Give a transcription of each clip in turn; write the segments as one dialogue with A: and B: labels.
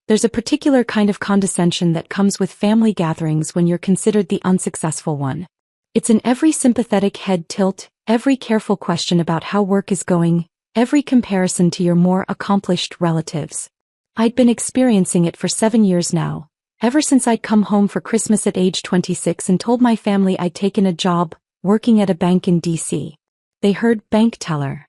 A: There's a particular kind of condescension that comes with family gatherings when you're considered the unsuccessful one. It's in every sympathetic head tilt, every careful question about how work is going, every comparison to your more accomplished relatives. I'd been experiencing it for 7 years now, ever since I'd come home for Christmas at age 26 and told my family I'd taken a job, working at a bank in D.C. They heard bank teller.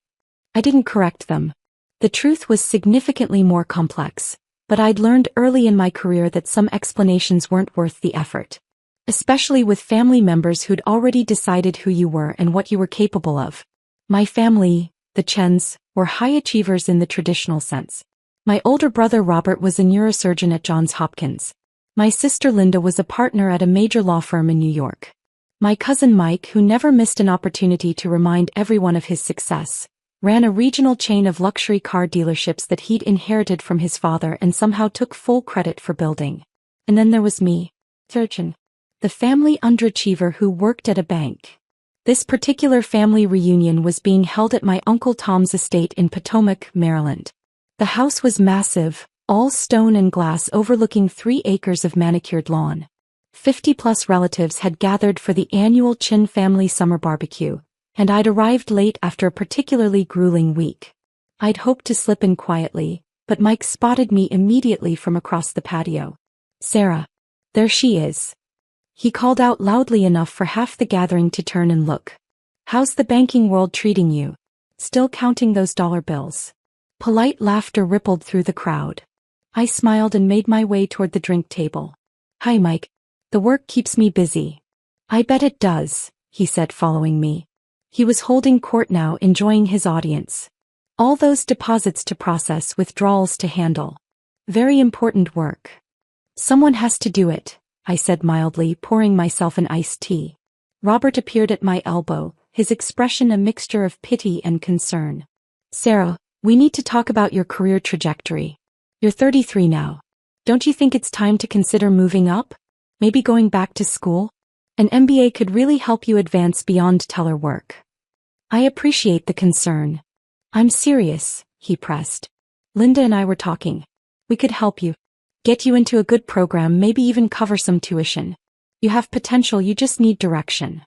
A: I didn't correct them. The truth was significantly more complex, but I'd learned early in my career that some explanations weren't worth the effort. Especially with family members who'd already decided who you were and what you were capable of. My family, the Chens, were high achievers in the traditional sense. My older brother Robert was a neurosurgeon at Johns Hopkins. My sister Linda was a partner at a major law firm in New York. My cousin Mike, who never missed an opportunity to remind everyone of his success, ran a regional chain of luxury car dealerships that he'd inherited from his father and somehow took full credit for building. And then there was me, surgeon, the family underachiever who worked at a bank. This particular family reunion was being held at my Uncle Tom's estate in Potomac, Maryland. The house was massive, all stone and glass overlooking 3 acres of manicured lawn. 50-plus relatives had gathered for the annual Chin family summer barbecue, and I'd arrived late after a particularly grueling week. I'd hoped to slip in quietly, but Mike spotted me immediately from across the patio. "Sarah. There she is." He called out loudly enough for half the gathering to turn and look. "How's the banking world treating you? Still counting those dollar bills?" Polite laughter rippled through the crowd. I smiled and made my way toward the drink table. "Hi, Mike. The work keeps me busy." "I bet it does," he said, following me. He was holding court now, enjoying his audience. All those deposits to process, withdrawals to handle. Very important work. "Someone has to do it," I said mildly, pouring myself an iced tea. Robert appeared at my elbow, his expression a mixture of pity and concern. "Sarah, we need to talk about your career trajectory. You're 33 now. Don't you think it's time to consider moving up? Maybe going back to school? An MBA could really help you advance beyond teller work." "I appreciate the concern. I'm serious," he pressed. "Linda and I were talking. We could help you. Get you into a good program, maybe even cover some tuition. You have potential, you just need direction."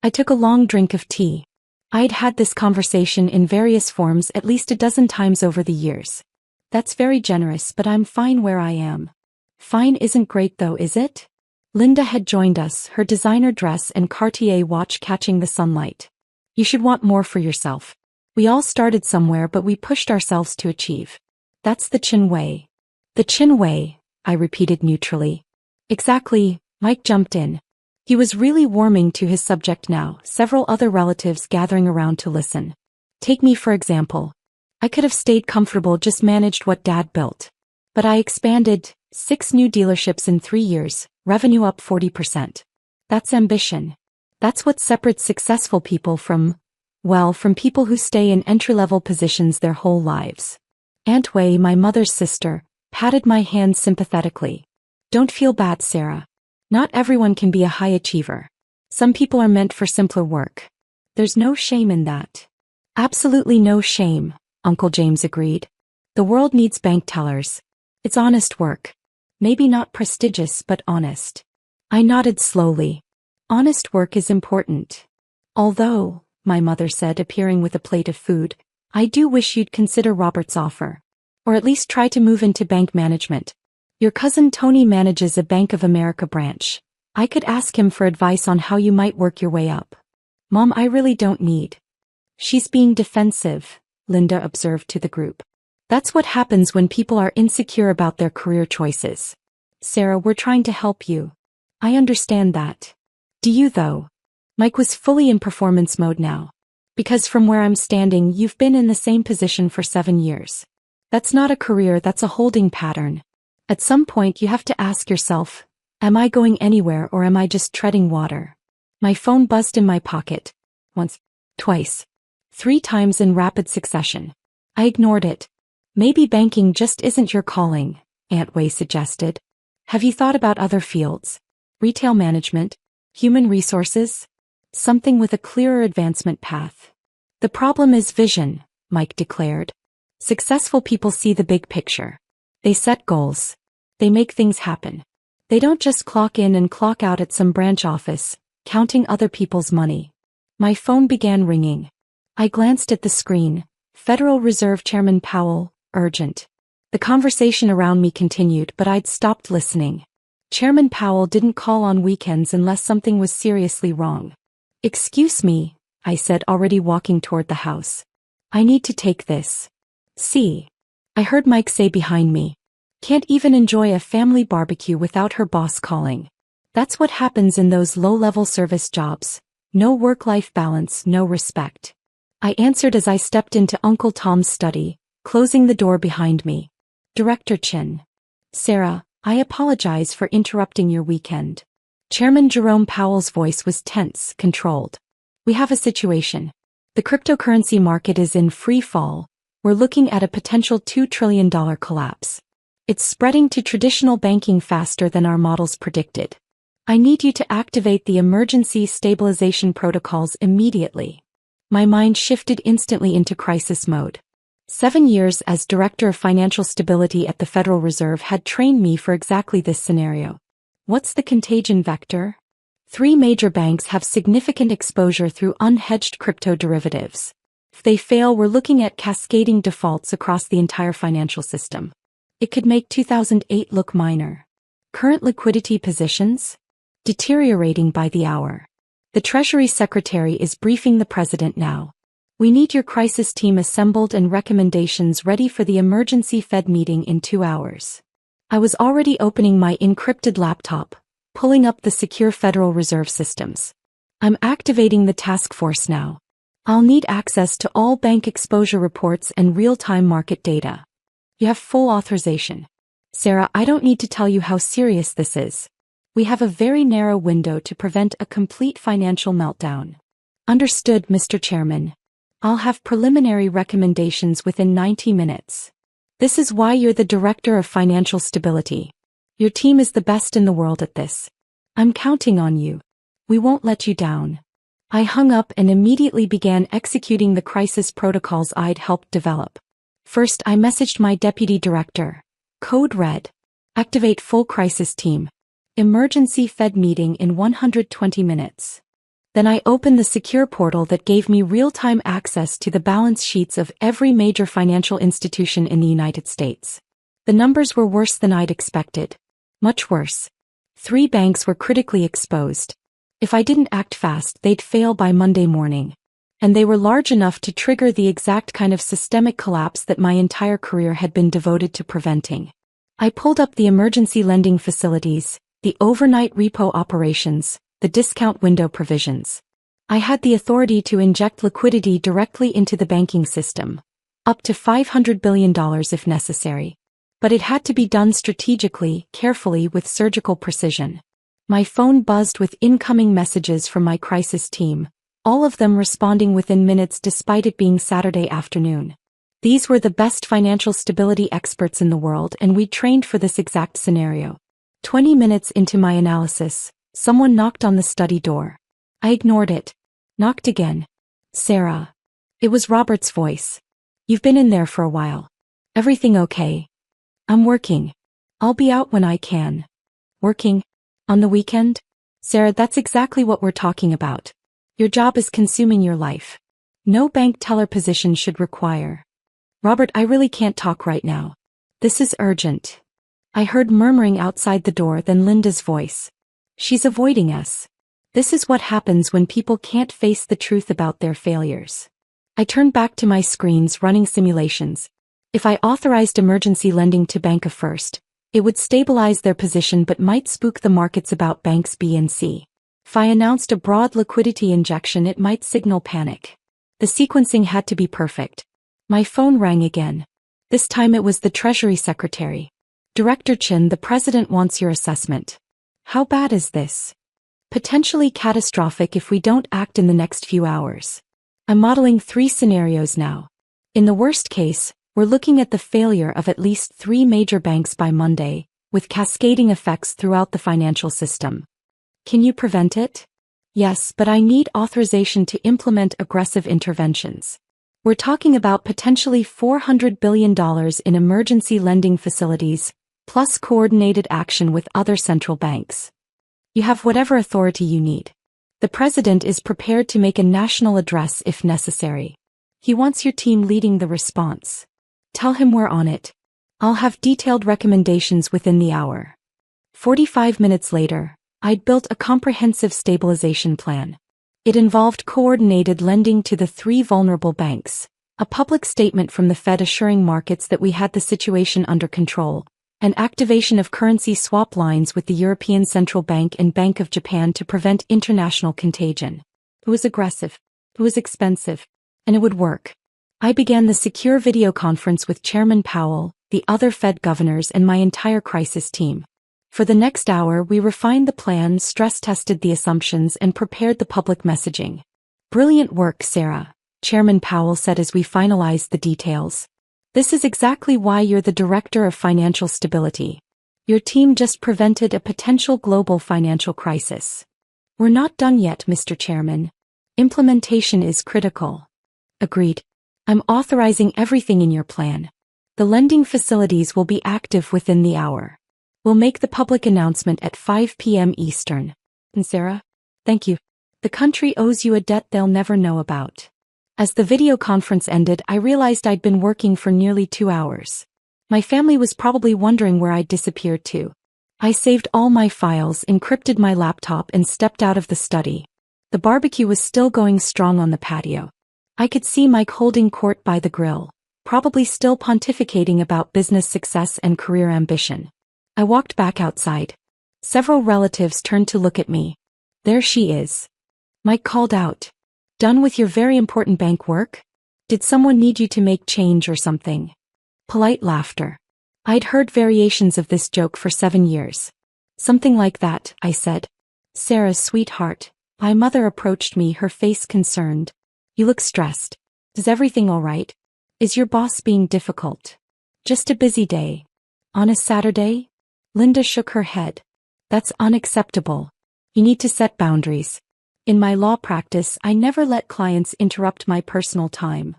A: I took a long drink of tea. I'd had this conversation in various forms at least a dozen times over the years. "That's very generous, but I'm fine where I am." "Fine isn't great though, is it?" Linda had joined us, her designer dress and Cartier watch catching the sunlight. "You should want more for yourself. We all started somewhere, but we pushed ourselves to achieve. That's the Chin way." "The Chin way," I repeated neutrally. "Exactly," Mike jumped in. He was really warming to his subject now, several other relatives gathering around to listen. "Take me for example. I could have stayed comfortable, just managed what Dad built. But I expanded, 6 new dealerships in 3 years, revenue up 40%. That's ambition. That's what separates successful people from people who stay in entry-level positions their whole lives." Aunt Wei, my mother's sister, patted my hand sympathetically. "Don't feel bad, Sarah. Not everyone can be a high achiever. Some people are meant for simpler work. There's no shame in that." "Absolutely no shame," Uncle James agreed. "The world needs bank tellers. It's honest work. Maybe not prestigious, but honest." I nodded slowly. "Honest work is important. Although," my mother said, appearing with a plate of food, "I do wish you'd consider Robert's offer. Or at least try to move into bank management. Your cousin Tony manages a Bank of America branch. I could ask him for advice on how you might work your way up." "Mom, I really don't need." "She's being defensive," Linda observed to the group. "That's what happens when people are insecure about their career choices. Sarah, we're trying to help you." "I understand that. Do you though?" Mike was fully in performance mode now. "Because from where I'm standing, you've been in the same position for 7 years. That's not a career, that's a holding pattern. At some point you have to ask yourself, am I going anywhere or am I just treading water?" My phone buzzed in my pocket. Once, twice, 3 times in rapid succession. I ignored it. "Maybe banking just isn't your calling," Aunt Wei suggested. "Have you thought about other fields? Retail management? Human resources? Something with a clearer advancement path." "The problem is vision," Mike declared. "Successful people see the big picture. They set goals. They make things happen. They don't just clock in and clock out at some branch office, counting other people's money. My phone began ringing. I glanced at the screen. Federal Reserve Chairman Powell, urgent. The conversation around me continued, but I'd stopped listening. Chairman Powell didn't call on weekends unless something was seriously wrong. "Excuse me," I said, already walking toward the house. "I need to take this." "See," I heard Mike say behind me. "Can't even enjoy a family barbecue without her boss calling." That's what happens in those low-level service jobs. No work-life balance, no respect. I answered as I stepped into Uncle Tom's study, closing the door behind me. "Director Chin." "Sarah, I apologize for interrupting your weekend." Chairman Jerome Powell's voice was tense, controlled. "We have a situation. The cryptocurrency market is in free fall. We're looking at a potential $2 trillion collapse. It's spreading to traditional banking faster than our models predicted. I need you to activate the emergency stabilization protocols immediately." My mind shifted instantly into crisis mode. 7 years as Director of Financial Stability at the Federal Reserve had trained me for exactly this scenario. What's the contagion vector? 3 major banks have significant exposure through unhedged crypto derivatives. If they fail, we're looking at cascading defaults across the entire financial system. It could make 2008 look minor. Current liquidity positions? Deteriorating by the hour. The Treasury Secretary is briefing the President now. We need your crisis team assembled and recommendations ready for the emergency Fed meeting in 2 hours. I was already opening my encrypted laptop, pulling up the secure Federal Reserve systems. I'm activating the task force now. I'll need access to all bank exposure reports and real-time market data. You have full authorization. Sarah, I don't need to tell you how serious this is. We have a very narrow window to prevent a complete financial meltdown. Understood, Mr. Chairman. I'll have preliminary recommendations within 90 minutes. This is why you're the Director of Financial Stability. Your team is the best in the world at this. I'm counting on you. We won't let you down. I hung up and immediately began executing the crisis protocols I'd helped develop. First, I messaged my deputy director. Code Red. Activate full crisis team. Emergency Fed meeting in 120 minutes. Then I opened the secure portal that gave me real-time access to the balance sheets of every major financial institution in the United States. The numbers were worse than I'd expected. Much worse. 3 banks were critically exposed. If I didn't act fast, they'd fail by Monday morning. And they were large enough to trigger the exact kind of systemic collapse that my entire career had been devoted to preventing. I pulled up the emergency lending facilities, the overnight repo operations, the discount window provisions. I had the authority to inject liquidity directly into the banking system, up to $500 billion if necessary. But it had to be done strategically, carefully, with surgical precision. My phone buzzed with incoming messages from my crisis team, all of them responding within minutes despite it being Saturday afternoon. These were the best financial stability experts in the world, and we trained for this exact scenario. 20 minutes into my analysis, someone knocked on the study door. I ignored it. Knocked again. "Sarah." It was Robert's voice. "You've been in there for a while. Everything okay?" "I'm working. I'll be out when I can." "Working? On the weekend?" "Sarah, that's exactly what we're talking about. Your job is consuming your life. No bank teller position should require." "Robert, I really can't talk right now. This is urgent." I heard murmuring outside the door, then Linda's voice. "She's avoiding us. This is what happens when people can't face the truth about their failures." I turned back to my screens, running simulations. If I authorized emergency lending to Bank first, it would stabilize their position but might spook the markets about banks B and C. If I announced a broad liquidity injection, it might signal panic. The sequencing had to be perfect. My phone rang again. This time it was the Treasury Secretary. "Director Chin, the President wants your assessment." "How bad is this?" "Potentially catastrophic if we don't act in the next few hours. I'm modeling 3 scenarios now. In the worst case, we're looking at the failure of at least 3 major banks by Monday, with cascading effects throughout the financial system. Can you prevent it?" "Yes, but I need authorization to implement aggressive interventions. We're talking about potentially $400 billion in emergency lending facilities, plus coordinated action with other central banks. You have whatever authority you need. The president is prepared to make a national address if necessary. He wants your team leading the response. Tell him we're on it. I'll have detailed recommendations within the hour. 45 minutes later, I'd built a comprehensive stabilization plan. It involved coordinated lending to the 3 vulnerable banks, a public statement from the Fed assuring markets that we had the situation under control, and activation of currency swap lines with the European Central Bank and Bank of Japan to prevent international contagion. It was aggressive, it was expensive, and it would work. I began the secure video conference with Chairman Powell, the other Fed governors, and my entire crisis team. For the next hour, we refined the plan, stress-tested the assumptions, and prepared the public messaging. Brilliant work, Sarah, Chairman Powell said as we finalized the details. This is exactly why you're the Director of Financial Stability. Your team just prevented a potential global financial crisis. We're not done yet, Mr. Chairman. Implementation is critical. Agreed. I'm authorizing everything in your plan. The lending facilities will be active within the hour. We'll make the public announcement at 5 p.m. Eastern. And Sarah? Thank you. The country owes you a debt they'll never know about. As the video conference ended, I realized I'd been working for nearly 2 hours. My family was probably wondering where I'd disappeared to. I saved all my files, encrypted my laptop, and stepped out of the study. The barbecue was still going strong on the patio. I could see Mike holding court by the grill, probably still pontificating about business success and career ambition. I walked back outside. Several relatives turned to look at me. There she is. Mike called out. Done with your very important bank work? Did someone need you to make change or something? Polite laughter. I'd heard variations of this joke for 7 years. Something like that, I said. Sarah's sweetheart. My mother approached me, her face concerned. You look stressed. Is everything all right? Is your boss being difficult? Just a busy day. On a Saturday? Linda shook her head. That's unacceptable. You need to set boundaries. In my law practice, I never let clients interrupt my personal time.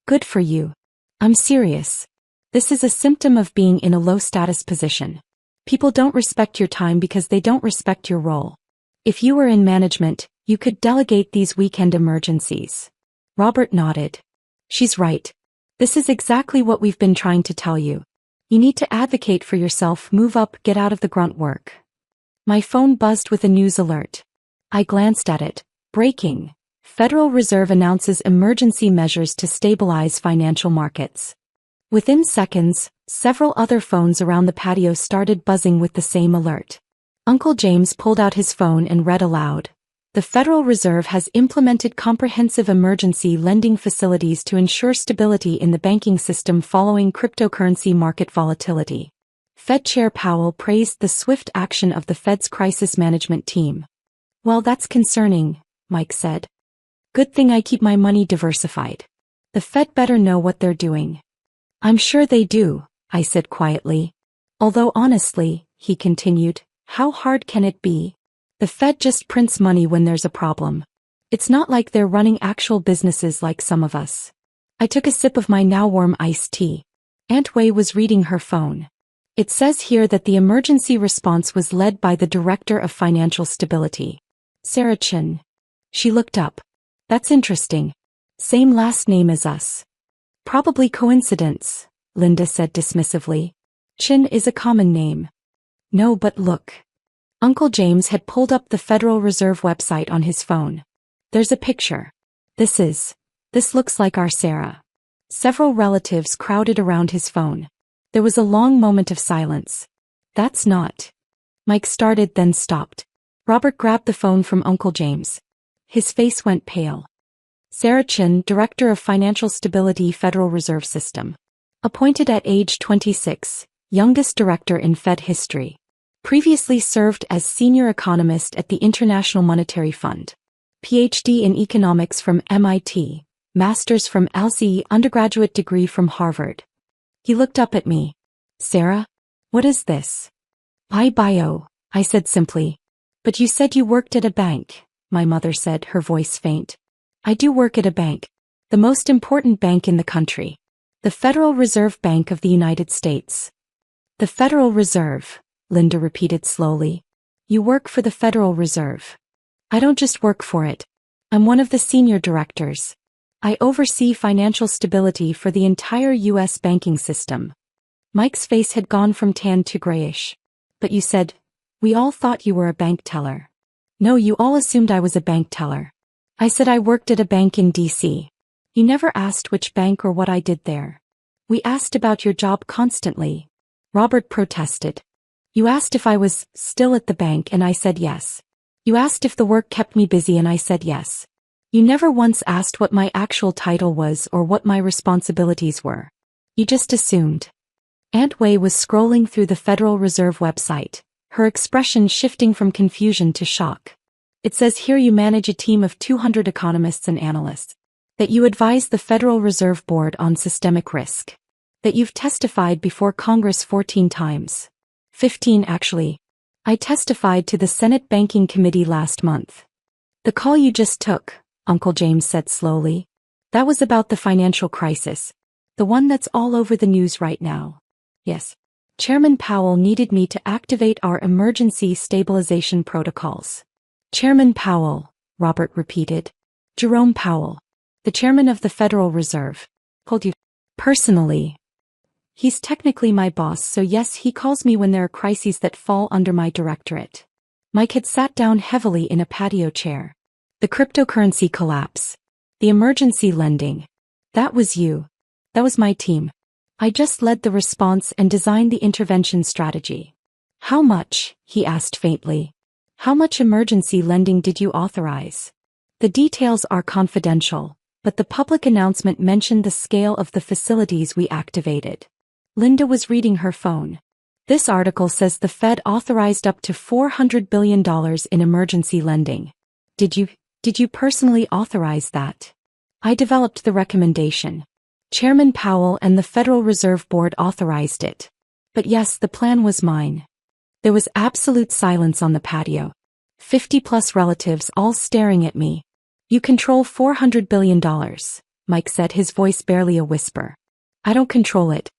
A: Good for you. I'm serious. This is a symptom of being in a low-status position. People don't respect your time because they don't respect your role. If you were in management, you could delegate these weekend emergencies. Robert nodded. She's right. This is exactly what we've been trying to tell you. You need to advocate for yourself, move up, get out of the grunt work. My phone buzzed with a news alert. I glanced at it. Breaking. Federal Reserve announces emergency measures to stabilize financial markets. Within seconds, several other phones around the patio started buzzing with the same alert. Uncle James pulled out his phone and read aloud. The Federal Reserve has implemented comprehensive emergency lending facilities to ensure stability in the banking system following cryptocurrency market volatility. Fed Chair Powell praised the swift action of the Fed's crisis management team. Well, that's concerning, Mike said. Good thing I keep my money diversified. The Fed better know what they're doing. I'm sure they do, I said quietly. Although honestly, he continued, how hard can it be? The Fed just prints money when there's a problem. It's not like they're running actual businesses like some of us. I took a sip of my now warm iced tea. Aunt Wei was reading her phone. It says here that the emergency response was led by the Director of Financial Stability, Sarah Chin. She looked up. That's interesting. Same last name as us. Probably coincidence, Linda said dismissively. Chin is a common name. No, but look. Uncle James had pulled up the Federal Reserve website on his phone. There's a picture. This looks like our Sarah. Several relatives crowded around his phone. There was a long moment of silence. That's not. Mike started, then stopped. Robert grabbed the phone from Uncle James. His face went pale. Sarah Chin, Director of Financial Stability, Federal Reserve System. Appointed at age 26, youngest director in Fed history. Previously served as senior economist at the International Monetary Fund. PhD in economics from MIT, master's from LSE, undergraduate degree from Harvard. He looked up at me. Sarah? What is this? Bio, I said simply. But you said you worked at a bank, my mother said, her voice faint. I do work at a bank. The most important bank in the country. The Federal Reserve Bank of the United States. The Federal Reserve, Linda repeated slowly. You work for the Federal Reserve. I don't just work for it. I'm one of the senior directors. I oversee financial stability for the entire U.S. banking system. Mike's face had gone from tan to grayish. But you said, we all thought you were a bank teller. No, you all assumed I was a bank teller. I said I worked at a bank in D.C. You never asked which bank or what I did there. We asked about your job constantly. Robert protested. You asked if I was still at the bank and I said yes. You asked if the work kept me busy and I said yes. You never once asked what my actual title was or what my responsibilities were. You just assumed. Aunt Wei was scrolling through the Federal Reserve website, her expression shifting from confusion to shock. It says here you manage a team of 200 economists and analysts. That you advise the Federal Reserve Board on systemic risk. That you've testified before Congress 14 times. 15 actually. I testified to the Senate Banking Committee last month. The call you just took, Uncle James said slowly. That was about the financial crisis. The one that's all over the news right now. Yes. Chairman Powell needed me to activate our emergency stabilization protocols. Chairman Powell, Robert repeated. Jerome Powell. The chairman of the Federal Reserve. Told you. Personally. He's technically my boss, so yes, he calls me when there are crises that fall under my directorate. Mike had sat down heavily in a patio chair. The cryptocurrency collapse. The emergency lending. That was you. That was my team. I just led the response and designed the intervention strategy. How much, he asked faintly. How much emergency lending did you authorize? The details are confidential, but the public announcement mentioned the scale of the facilities we activated. Linda was reading her phone. This article says the Fed authorized up to $400 billion in emergency lending. Did you personally authorize that? I developed the recommendation. Chairman Powell and the Federal Reserve Board authorized it. But yes, the plan was mine. There was absolute silence on the patio. 50+ relatives all staring at me. You control $400 billion, Mike said, his voice barely a whisper. I don't control it.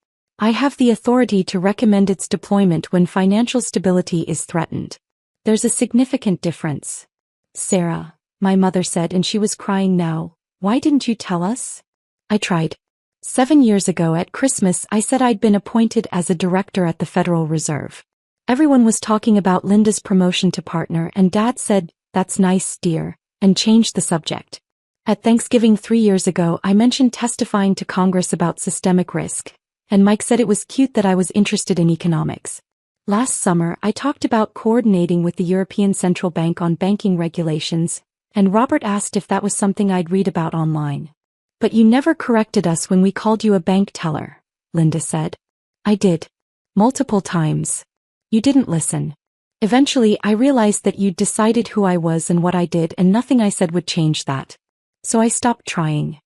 A: I have the authority to recommend its deployment when financial stability is threatened. There's a significant difference. Sarah, my mother said, and she was crying now. Why didn't you tell us? I tried. 7 years ago at Christmas I said I'd been appointed as a director at the Federal Reserve. Everyone was talking about Linda's promotion to partner and Dad said, "That's nice, dear," and changed the subject. At Thanksgiving 3 years ago I mentioned testifying to Congress about systemic risk, and Mike said it was cute that I was interested in economics. Last summer I talked about coordinating with the European Central Bank on banking regulations, and Robert asked if that was something I'd read about online. But you never corrected us when we called you a bank teller, Linda said. I did. Multiple times. You didn't listen. Eventually I realized that you'd decided who I was and what I did and nothing I said would change that. So I stopped trying.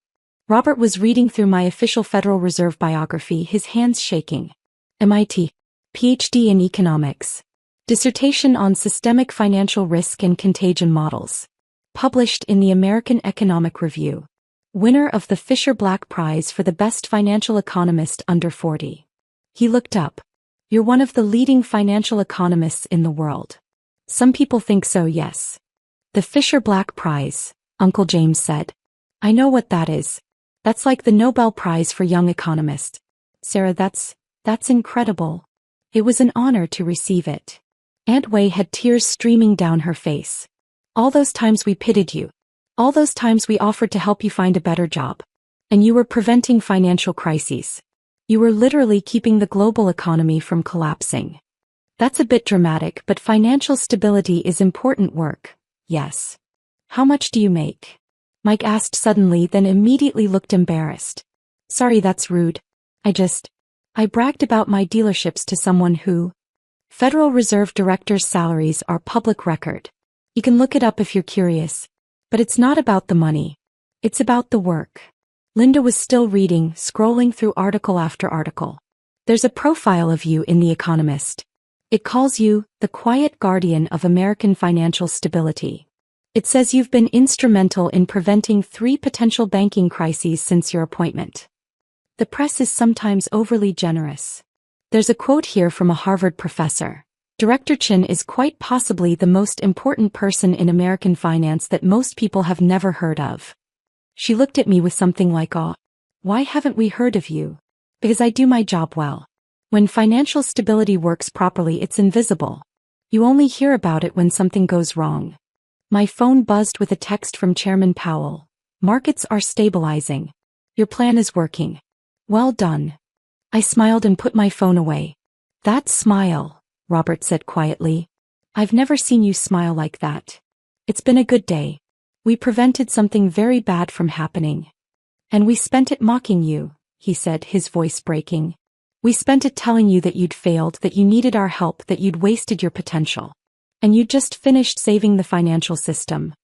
A: Robert was reading through my official Federal Reserve biography, his hands shaking. MIT. PhD in economics. Dissertation on systemic financial risk and contagion models. Published in the American Economic Review. Winner of the Fisher-Black Prize for the best financial economist under 40. He looked up. You're one of the leading financial economists in the world. Some people think so, yes. The Fisher-Black Prize, Uncle James said. I know what that is. That's like the Nobel Prize for young economists. Sarah, that's incredible. It was an honor to receive it. Aunt Wei had tears streaming down her face. All those times we pitied you. All those times we offered to help you find a better job. And you were preventing financial crises. You were literally keeping the global economy from collapsing. That's a bit dramatic, but financial stability is important work, yes. How much do you make? Mike asked suddenly, then immediately looked embarrassed. Sorry, that's rude. I bragged about my dealerships to someone who... Federal Reserve directors' salaries are public record. You can look it up if you're curious. But it's not about the money. It's about the work. Linda was still reading, scrolling through article after article. There's a profile of you in The Economist. It calls you the quiet guardian of American financial stability. It says you've been instrumental in preventing 3 potential banking crises since your appointment. The press is sometimes overly generous. There's a quote here from a Harvard professor. Director Chin is quite possibly the most important person in American finance that most people have never heard of. She looked at me with something like awe. Why haven't we heard of you? Because I do my job well. When financial stability works properly, it's invisible. You only hear about it when something goes wrong. My phone buzzed with a text from Chairman Powell. Markets are stabilizing. Your plan is working. Well done. I smiled and put my phone away. That smile, Robert said quietly. I've never seen you smile like that. It's been a good day. We prevented something very bad from happening. And we spent it mocking you, he said, his voice breaking. We spent it telling you that you'd failed, that you needed our help, that you'd wasted your potential. And you'd just finished saving the financial system.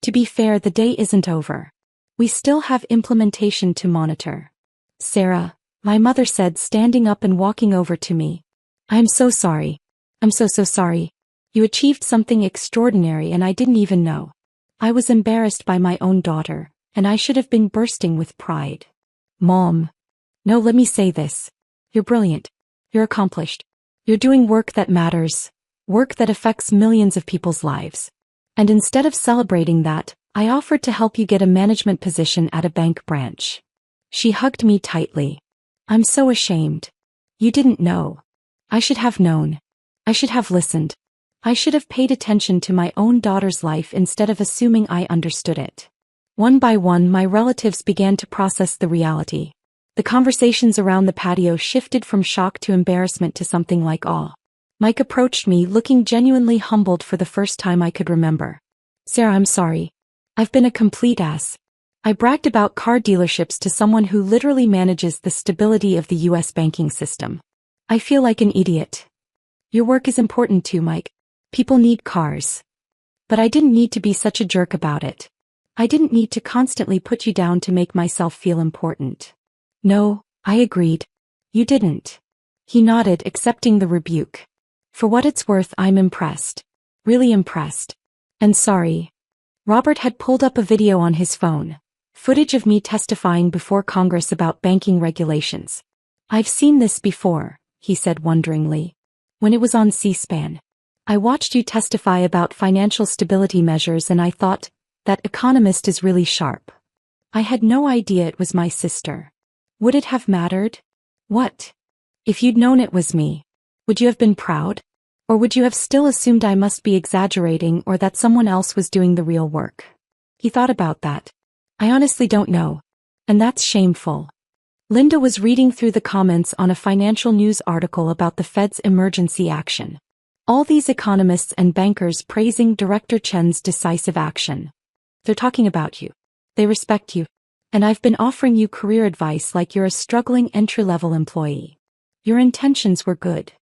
A: To be fair, the day isn't over. We still have implementation to monitor. Sarah, my mother said, standing up and walking over to me. I'm so sorry. I'm so sorry. You achieved something extraordinary and I didn't even know. I was embarrassed by my own daughter, and I should have been bursting with pride. Mom. No, let me say this. You're brilliant. You're accomplished. You're doing work that matters. Work that affects millions of people's lives. And instead of celebrating that, I offered to help you get a management position at a bank branch. She hugged me tightly. I'm so ashamed. You didn't know. I should have known. I should have listened. I should have paid attention to my own daughter's life instead of assuming I understood it. One by one, my relatives began to process the reality. The conversations around the patio shifted from shock to embarrassment to something like awe. Mike approached me, looking genuinely humbled for the first time I could remember. Sarah, I'm sorry. I've been a complete ass. I bragged about car dealerships to someone who literally manages the stability of the U.S. banking system. I feel like an idiot. Your work is important too, Mike. People need cars. But I didn't need to be such a jerk about it. I didn't need to constantly put you down to make myself feel important. No, I agreed. You didn't. He nodded, accepting the rebuke. For what it's worth, I'm impressed. Really impressed. And sorry. Robert had pulled up a video on his phone. Footage of me testifying before Congress about banking regulations. I've seen this before, he said wonderingly. When it was on C-SPAN. I watched you testify about financial stability measures and I thought, that economist is really sharp. I had no idea it was my sister. Would it have mattered? What? If you'd known it was me, would you have been proud? Or would you have still assumed I must be exaggerating or that someone else was doing the real work? He thought about that. I honestly don't know. And that's shameful. Linda was reading through the comments on a financial news article about the Fed's emergency action. All these economists and bankers praising Director Chen's decisive action. They're talking about you. They respect you. And I've been offering you career advice like you're a struggling entry-level employee. Your intentions were good.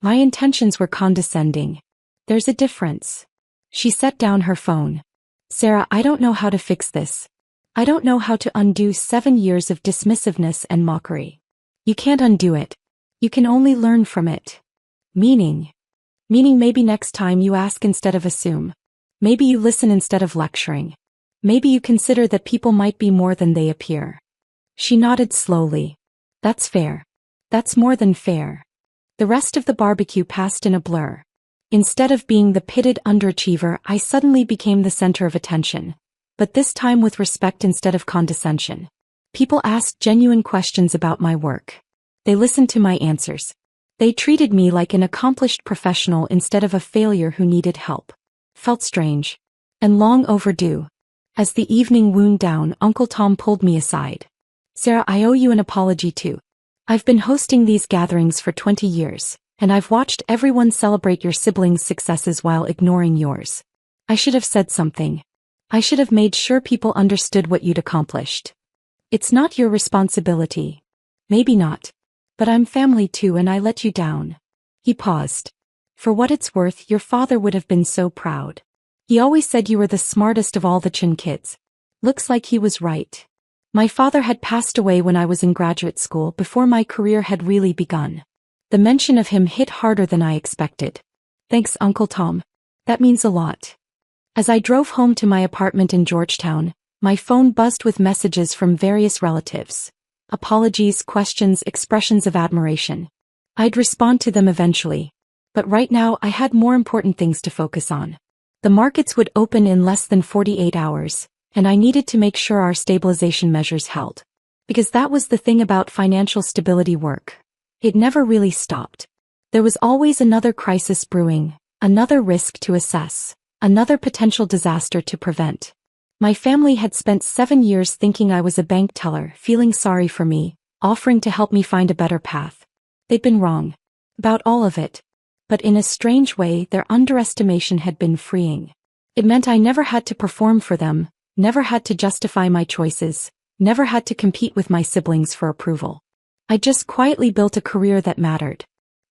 A: My intentions were condescending. There's a difference. She set down her phone. Sarah, I don't know how to fix this. I don't know how to undo 7 years of dismissiveness and mockery. You can't undo it. You can only learn from it. Meaning maybe next time you ask instead of assume. Maybe you listen instead of lecturing. Maybe you consider that people might be more than they appear. She nodded slowly. That's fair. That's more than fair. The rest of the barbecue passed in a blur. Instead of being the pitted underachiever, I suddenly became the center of attention. But this time with respect instead of condescension. People asked genuine questions about my work. They listened to my answers. They treated me like an accomplished professional instead of a failure who needed help. Felt strange. And long overdue. As the evening wound down, Uncle Tom pulled me aside. Sarah, I owe you an apology too. I've been hosting these gatherings for 20 years, and I've watched everyone celebrate your siblings' successes while ignoring yours. I should have said something. I should have made sure people understood what you'd accomplished. It's not your responsibility. Maybe not. But I'm family too and I let you down. He paused. For what it's worth, your father would have been so proud. He always said you were the smartest of all the Chin kids. Looks like he was right. My father had passed away when I was in graduate school before my career had really begun. The mention of him hit harder than I expected. Thanks, Uncle Tom. That means a lot. As I drove home to my apartment in Georgetown, my phone buzzed with messages from various relatives. Apologies, questions, expressions of admiration. I'd respond to them eventually. But right now I had more important things to focus on. The markets would open in less than 48 hours, and I needed to make sure our stabilization measures held. Because that was the thing about financial stability work. It never really stopped. There was always another crisis brewing, another risk to assess, another potential disaster to prevent. My family had spent 7 years thinking I was a bank teller, feeling sorry for me, offering to help me find a better path. They'd been wrong. About all of it. But in a strange way, their underestimation had been freeing. It meant I never had to perform for them, never had to justify my choices, never had to compete with my siblings for approval. I just quietly built a career that mattered.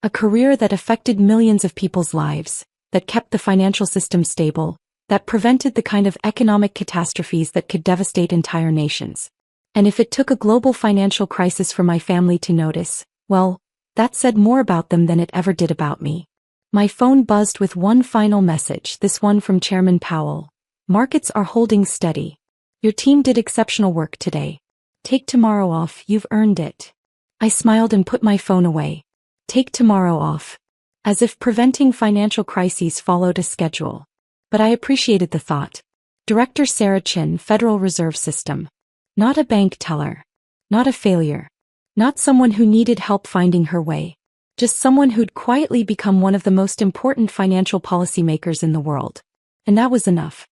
A: A career that affected millions of people's lives, that kept the financial system stable, that prevented the kind of economic catastrophes that could devastate entire nations. And if it took a global financial crisis for my family to notice, well, that said more about them than it ever did about me. My phone buzzed with one final message, this one from Chairman Powell. Markets are holding steady. Your team did exceptional work today. Take tomorrow off, you've earned it. I smiled and put my phone away. Take tomorrow off. As if preventing financial crises followed a schedule. But I appreciated the thought. Director Sarah Chin, Federal Reserve System. Not a bank teller. Not a failure. Not someone who needed help finding her way. Just someone who'd quietly become one of the most important financial policymakers in the world. And that was enough.